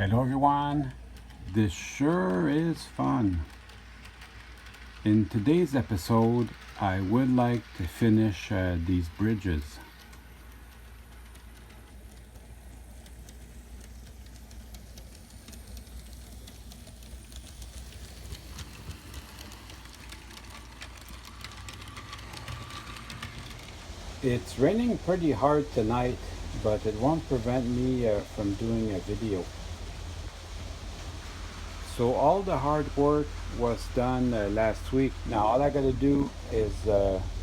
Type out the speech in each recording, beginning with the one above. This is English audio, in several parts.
Hello everyone, this sure is fun. In today's episode, I would like to finish these bridges. It's raining pretty hard tonight, but it won't prevent me from doing a video. So all the hard work was done last week. Now all I gotta do is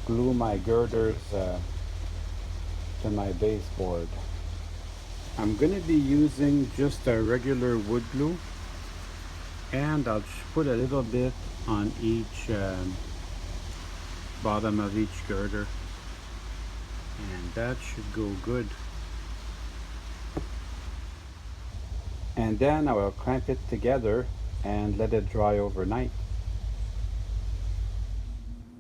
glue my girders to my baseboard. I'm gonna be using just a regular wood glue, and I'll put a little bit on each bottom of each girder, and that should go good. And then I will clamp it together and let it dry overnight.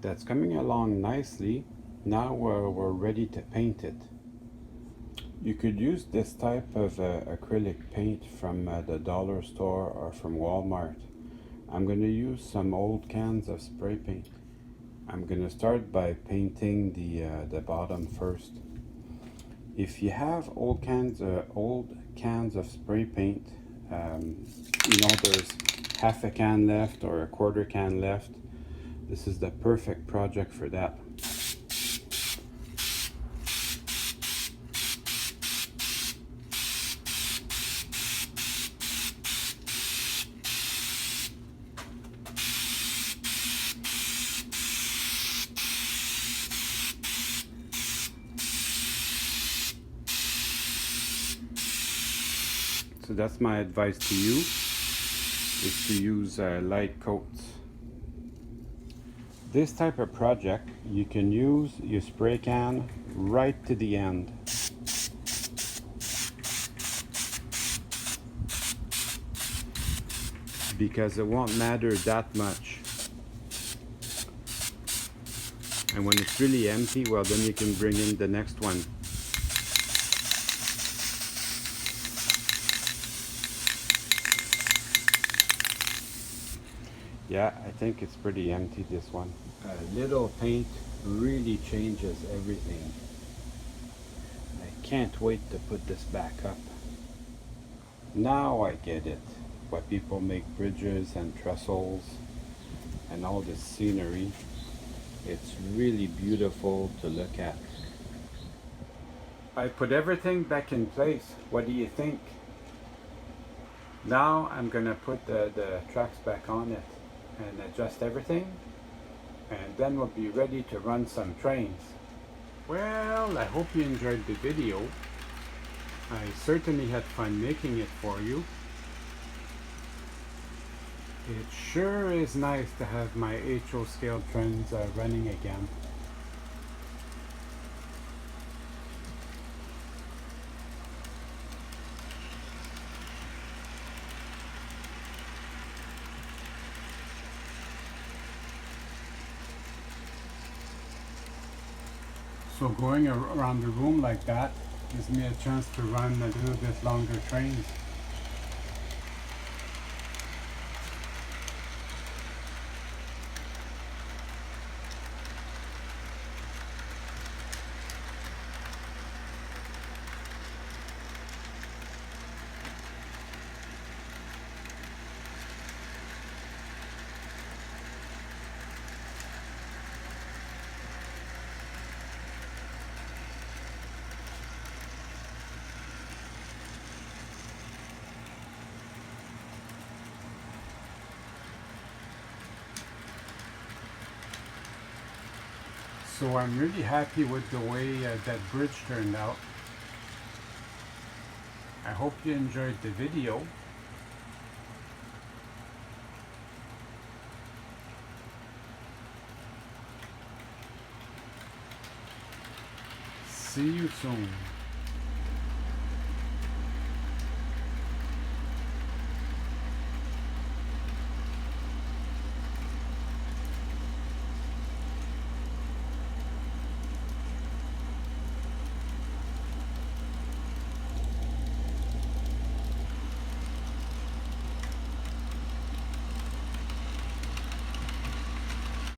That's coming along nicely. Now we're ready to paint it. You could use this type of acrylic paint from the dollar store or from Walmart. I'm going to use some old cans of spray paint. I'm going to start by painting the bottom first. If you have old cans of spray paint, there's half a can left or a quarter can left, this is the perfect project for that. So that's my advice to you, is to use light coats. This type of project, you can use your spray can right to the end. Because it won't matter that much. And when it's really empty, well, then you can bring in the next one. Yeah, I think it's pretty empty, this one. A little paint really changes everything. I can't wait to put this back up. Now I get it. Why people make bridges and trestles and all this scenery. It's really beautiful to look at. I put everything back in place. What do you think? Now I'm gonna put the tracks back on it and adjust everything, and then we'll be ready to run some trains. Well, I hope you enjoyed the video. I certainly had fun making it for you. It sure is nice to have my HO scale trends running again. So going around the room like that gives me a chance to run a little bit longer trains. So I'm really happy with the way that bridge turned out. I hope you enjoyed the video. See you soon.